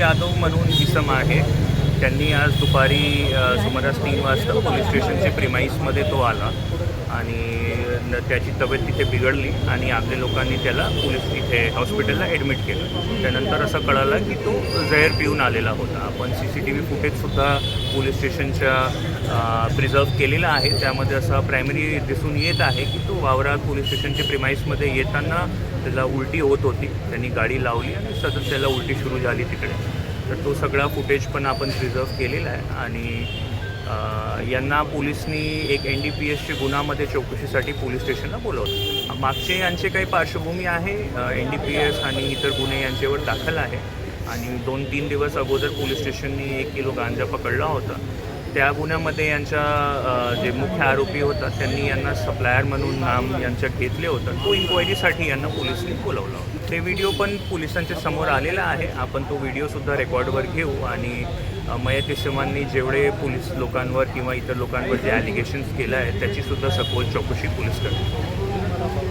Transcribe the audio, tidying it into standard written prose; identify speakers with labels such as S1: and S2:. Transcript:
S1: यादव म्हणून इसम आहे. त्यांनी आज दुपारी सुमारास 3 वाजता पोलीस स्टेशनचे प्रिमाईसमध्ये तो आला आणि त्याची तब्येत तिथे बिघडली आणि आपल्या लोकांनी त्याला पोलीस इथे हॉस्पिटलला ॲडमिट केलं. त्यानंतर असं कळालं की तो जहर पिऊन आलेला होता. आपण CCTV फुटेजसुद्धा पोलीस स्टेशनच्या प्रिझर्व केलेला आहे. त्यामध्ये असं प्रायमरी दिसून येत आहे की तो वावरात पोलीस स्टेशनच्या प्रिमाईसमध्ये येताना त्याला उलटी होत होती. त्यांनी गाडी लावली आणि सतत त्याला उलटी सुरू झाली तिकडे. तर तो सगळा फुटेज पण आपण प्रिझर्व केलेला आहे आणि यांना पोलिसनी एक NDPSच्या गुन्ह्यामध्ये चौकशीसाठी पोलीस स्टेशनला बोलवलं. मागचे यांचे काही पार्श्वभूमी आहे. NDPS आणि इतर गुन्हे यांच्यावर दाखल आहे आणि 2-3 दिवस अगोदर पोलीस स्टेशननी 1 किलो गांजा पकडला होता. त्या गुन्ह्यामध्ये यांच्या जे मुख्य आरोपी होता त्यांनी यांना सप्लायर म्हणून नाम यांच्या घेतले होतं. तो इन्क्वायरीसाठी यांना पोलिसांनी बोलवलं होतं. ते व्हिडिओ पण पोलिसांच्या समोर आलेला आहे. आपण तो व्हिडिओसुद्धा रेकॉर्डवर घेऊ आणि मयत इसमांनी जेवढे पोलीस लोकांवर किंवा इतर लोकांवर जे ॲलिगेशन्स केलं आहे त्याचीसुद्धा सखोल चौकशी पोलीस करतील.